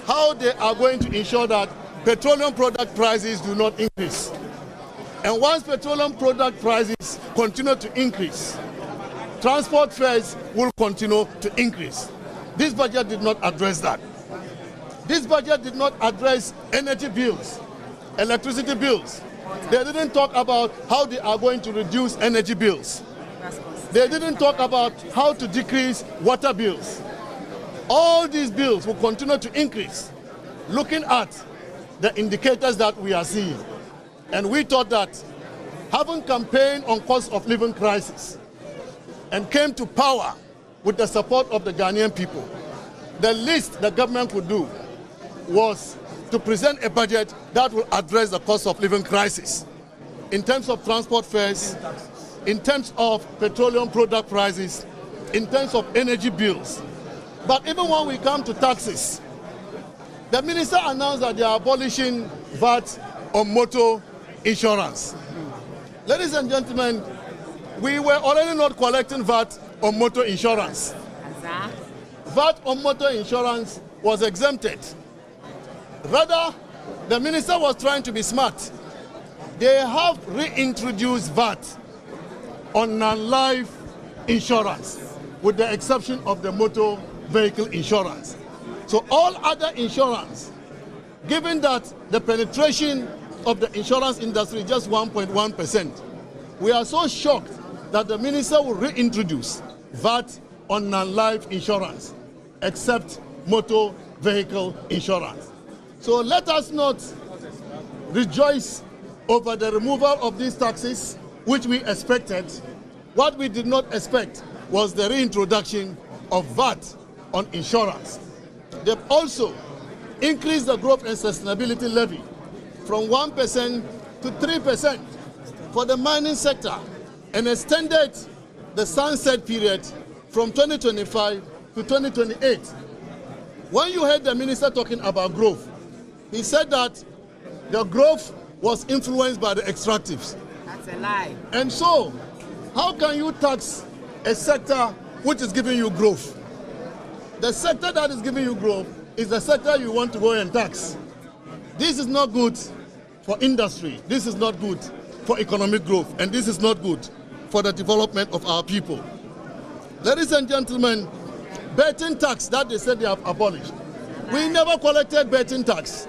how they are going to ensure that petroleum product prices do not increase. And once petroleum product prices continue to increase, transport fares will continue to increase. This budget did not address that. This budget did not address energy bills, electricity bills. They didn't talk about how they are going to reduce energy bills. They didn't talk about how to decrease water bills. All these bills will continue to increase, looking at the indicators that we are seeing. And we thought that having campaigned on cost of living crisis and came to power with the support of the Ghanaian people, the least the government could do was to present a budget that will address the cost of living crisis in terms of transport fares, in terms of petroleum product prices, in terms of energy bills. But even when we come to taxes, the minister announced that they are abolishing VAT on motor insurance. Ladies and gentlemen, we were already not collecting VAT on motor insurance. VAT on motor insurance was exempted. Rather, the minister was trying to be smart. They have reintroduced VAT on non-life insurance, with the exception of the motor vehicle insurance. So all other insurance, given that the penetration of the insurance industry is just 1.1%, we are so shocked that the minister will reintroduce VAT on non-life insurance, except motor vehicle insurance. So let us not rejoice over the removal of these taxes, which we expected. What we did not expect was the reintroduction of VAT on insurance. They've also increased the growth and sustainability levy from 1% to 3% for the mining sector and extended the sunset period from 2025 to 2028. When you heard the minister talking about growth, he said that the growth was influenced by the extractives. That's a lie. And so, how can you tax a sector which is giving you growth? The sector that is giving you growth is the sector you want to go and tax. This is not good for industry. This is not good for economic growth. And this is not good for the development of our people. Ladies and gentlemen, betting tax that they said they have abolished. We never collected betting tax.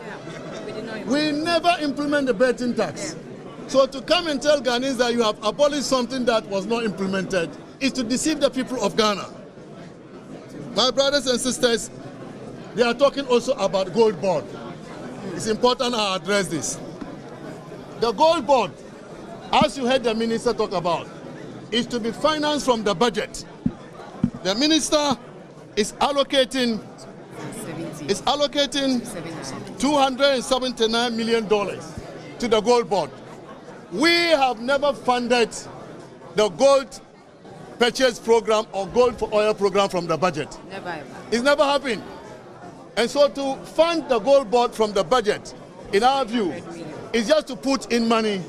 We never implement the betting tax. So to come and tell Ghanaians that you have abolished something that was not implemented is to deceive the people of Ghana. My brothers and sisters, they are talking also about gold board. It's important I address this. The gold board, as you heard the minister talk about, is to be financed from the budget. The minister is allocating $279 million to the gold board. We have never funded the gold purchase program or gold for oil program from the budget. Never ever. It's never happened. And so to fund the gold board from the budget, in our view, is just to put in money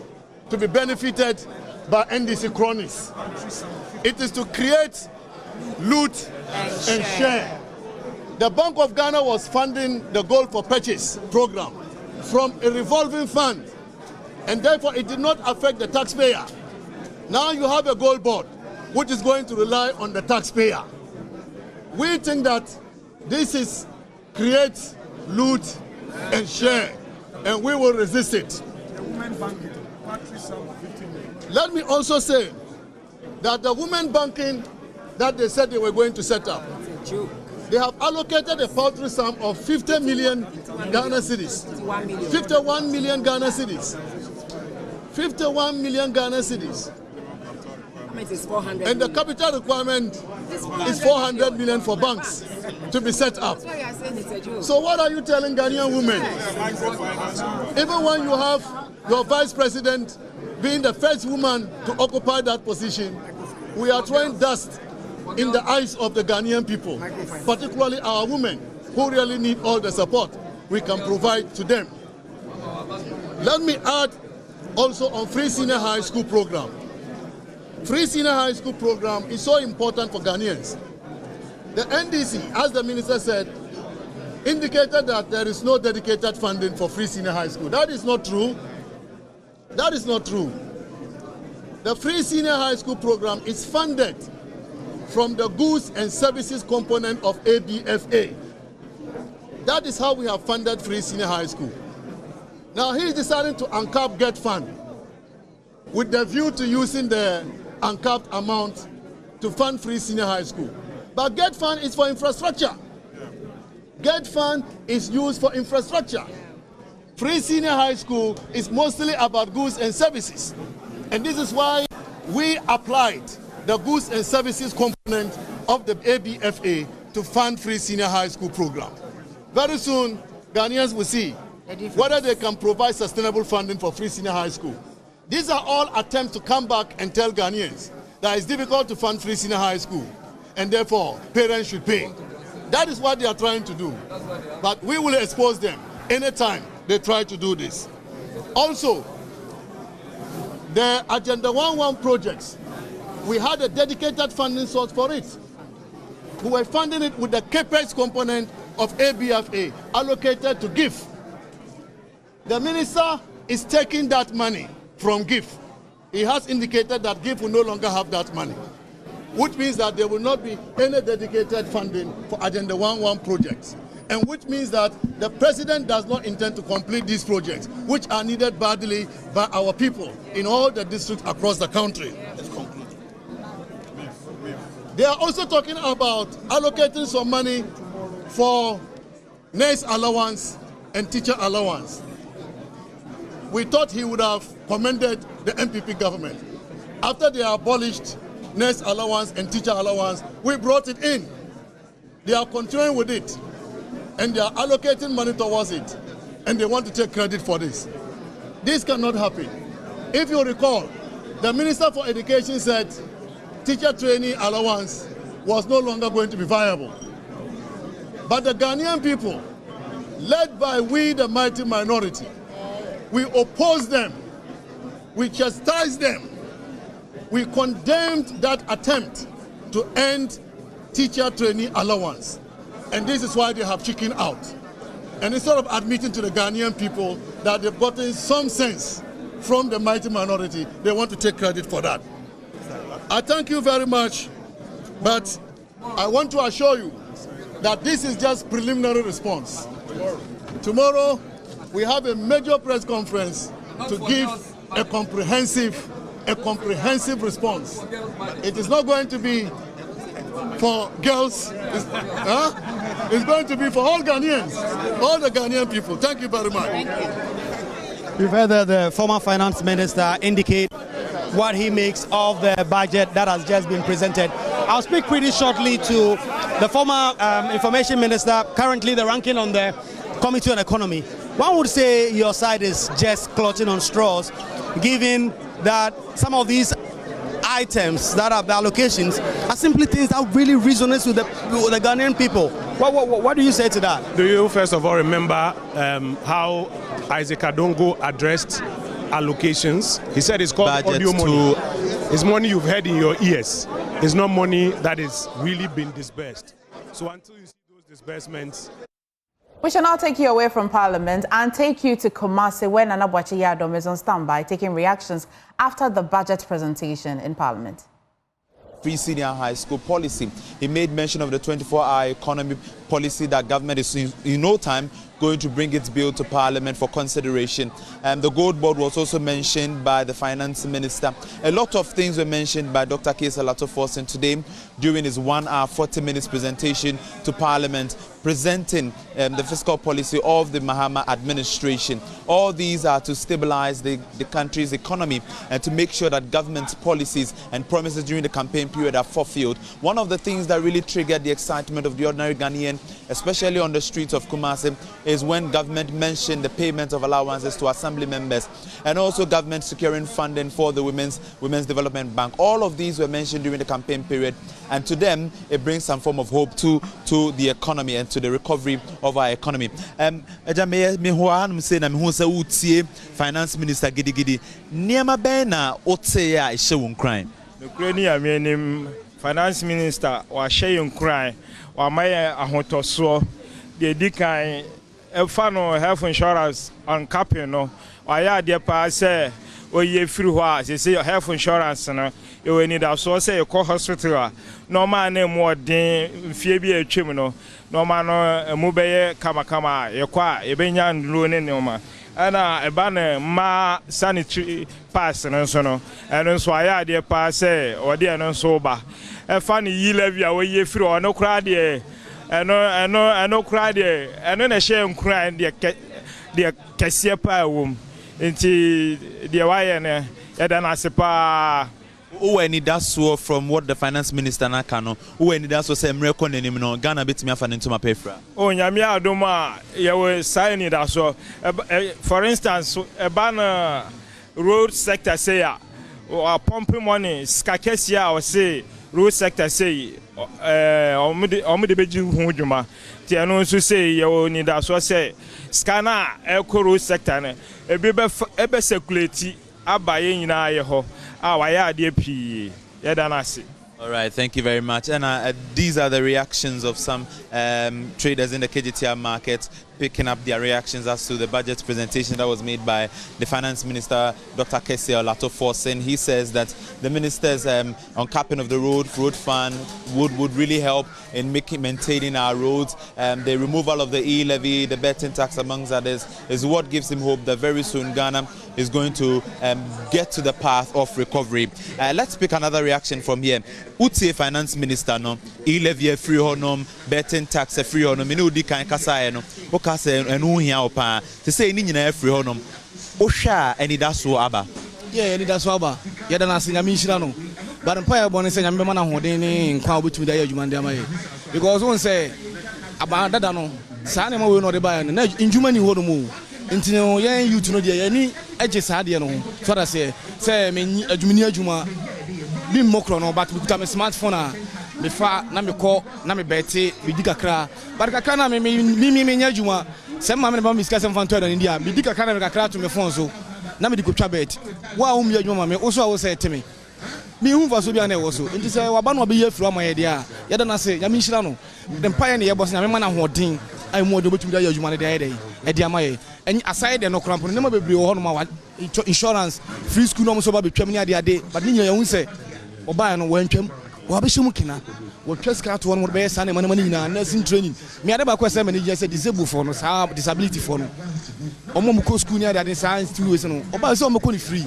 to be benefited by NDC cronies. It is to create loot and share. The Bank of Ghana was funding the gold for purchase program from a revolving fund, and therefore it did not affect the taxpayer. Now you have a gold board which is going to rely on the taxpayer. We think that this is create loot and share, and we will resist it. Let me also say that the women banking that they said they were going to set up, they have allocated a paltry sum of 50 million Ghana cedis. 51 million Ghana cedis. 51 million Ghana cedis. And the capital requirement is 400 million for banks to be set up. So what are you telling Ghanaian women? Even when you have your vice president being the first woman to occupy that position, we are throwing dust in the eyes of the Ghanaian people, particularly our women, who really need all the support we can provide to them. Let me add also on free senior high school program. Free senior high school program is so important for Ghanaians. The NDC, as the minister said, indicated that there is no dedicated funding for free senior high school. That is not true. That is not true. The free senior high school program is funded from the goods and services component of ABFA. That is how we have funded free senior high school. Now he is deciding to uncap GET fund with the view to using the uncapped amount to fund free senior high school. But GET fund is for infrastructure. GET fund is used for infrastructure. Free senior high school is mostly about goods and services. And this is why we applied the goods and services component of the ABFA to fund free senior high school program. Very soon, Ghanaians will see whether they can provide sustainable funding for free senior high school. These are all attempts to come back and tell Ghanaians that it's difficult to fund free senior high school, and therefore parents should pay. That is what they are trying to do. But we will expose them anytime they try to do this. Also, the Agenda 11 projects, we had a dedicated funding source for it. We were funding it with the CAPEX component of ABFA allocated to GIF. The minister is taking that money from GIF. He has indicated that GIF will no longer have that money, which means that there will not be any dedicated funding for Agenda 11 projects, and which means that the president does not intend to complete these projects, which are needed badly by our people in all the districts across the country. They are also talking about allocating some money for nurse allowance and teacher allowance. We thought he would have commended the MPP government. After they abolished nurse allowance and teacher allowance, we brought it in. They are continuing with it, and they are allocating money towards it, and they want to take credit for this. This cannot happen. If you recall, the Minister for Education said teacher training allowance was no longer going to be viable. But the Ghanaian people, led by we, the mighty minority, we opposed them, we chastised them, we condemned that attempt to end teacher training allowance. And this is why they have chickened out. And instead of admitting to the Ghanaian people that they've gotten some sense from the mighty minority, they want to take credit for that. I thank you very much, but I want to assure you that this is just preliminary response. Tomorrow, we have a major press conference to give a comprehensive response. It is not going to be for girls, it's going to be for all Ghanaians, all the Ghanaian people. Thank you very much. We've heard the former finance minister indicate what he makes of the budget that has just been presented. I'll speak pretty shortly to the former information minister, currently the ranking on the Committee on Economy. One would say your side is just clutching on straws, given that some of these items that are the allocations are simply things that really resonate with the Ghanaian people. What do you say to that? Do you first of all remember how Isaac Adongo addressed allocations? He said it's called audio money. It's money you've heard in your ears. It's not money that is really been disbursed. So until you see those disbursements. We shall now take you away from Parliament and take you to Kumasi, where Nana Boakye Yadom is on standby, taking reactions after the budget presentation in Parliament. Free senior high school policy. He made mention of the 24-hour economy policy that government is in no time going to bring its bill to Parliament for consideration. The Gold Board was also mentioned by the Finance Minister. A lot of things were mentioned by Dr. Kesa Lato-Forsen today during his 1 hour 40 minutes presentation to Parliament, presenting the fiscal policy of the Mahama administration. All these are to stabilize the country's economy and to make sure that government's policies and promises during the campaign period are fulfilled. One of the things that really triggered the excitement of the ordinary Ghanaian, especially on the streets of Kumasi, is when government mentioned the payment of allowances to assembly members and also government securing funding for the Women's Development Bank. All of these were mentioned during the campaign period, and to them it brings some form of hope to the economy and to the recovery of our economy. Finance Minister Gidi Niema Bena Otseya Ishewun crime. The Ukrainian Finance Minister was sharing crime or my ahotoso the decan no health insurance on capping no or ya dear pa say or ye free wa say health insurance no you need a so say call hospital no man name more than fie bi atwem no man no mu beye kama ye kwa e benya nduro ne ma ana eba na ma sanitary pass no so no eno so aya de pa say o de eno so ba e fa ni yi levy a wo ye free o no kra de eno kra de eno na she nkra de kese pa wom nti de wa ye ne e da na sepa who any that's so from what the finance minister na kano who any that's so say mreko nenim no Ghana betimi afa into my pefra o nyame adoma ye we sign it so for instance a ban road sector say or pumping money skakesia or say road sector say omede beji hu djuma ti eno so say ye ni that so say scanner eco road sector ne ebe circulate abaye nyina ye ho all right, thank you very much. And these are the reactions of some traders in the KGTR market, picking up their reactions as to the budget presentation that was made by the finance minister, Dr. Kese Olato-Forsen. He says that the minister's uncapping of the road fund would really help in maintaining our roads. The removal of the e-levy, the betting tax, amongst others, is what gives him hope that very soon Ghana is going to get to the path of recovery. Let's pick another reaction from here. Utie finance minister no e-levy free honum, betting tax free honum. Inu di kan kasa no. Oka se enu hia opa. Se say ni nyina free honum. Osha eni da so aba. Yeah, eni da so aba. Ya da na se nyame nhira no. But empire born say nyame na hoden ni nkwa obetumi da ya adwuma ndi amaye. Because one say aba dada no sa na ma we no de ba na ndwuma ni ho no mu. Nti no yen youth no de ya ni age sa de no. So that say me adwuma ni adwuma bi mokro no but me kuta me smartphone a me fa na me call na me beti me di kakra but kakra na me nya adwuma se ma me ba me sika se mfa nto da ndi a me di kakra na me kakra to me phone so na me di kotwa bet wa wo me adwuma me wo so a wo se teme me hu fa so bia na wo so nti se wa ba no be ye fru ama ye de a ye da na se nya me nhira no the empire ne ye boss na me ma na hoden ai mo do betumi da ye adwuma ne de aye de e de ama ye aside de no krampo ne ma bebre wo ho no ma insurance free school no so ba betwam ni ade but ni nya ye hu se oba no wantwam wa be shemu kina wo twaska to no be sa na mani nyina nursing training me ade ba ko se mani say disabled for no sa disability for no omo mu ko school ni ade sa institute no oba se omo ko ni free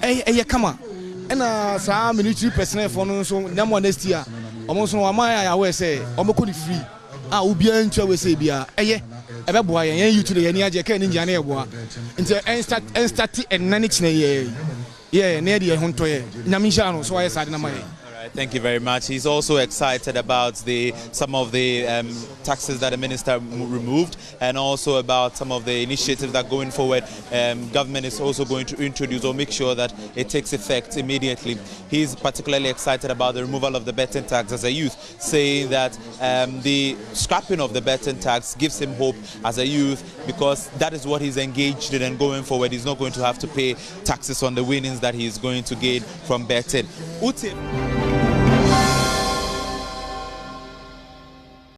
ye kama na sa military personnel for no so na mo next year omo so wa ma ya we say omo ko ni free obi antwa we say bia ebe boa yen you to the yen age ka ni njane ye boa nti en start en nani chine ye na ye honto ye nyamisha no so wa ye sade na ma ye. Thank you very much. He's also excited about some of the taxes that the minister removed, and also about some of the initiatives that going forward government is also going to introduce or make sure that it takes effect immediately. He's particularly excited about the removal of the betting tax as a youth, saying that the scrapping of the betting tax gives him hope as a youth, because that is what he's engaged in, and going forward he's not going to have to pay taxes on the winnings that he's going to gain from betting.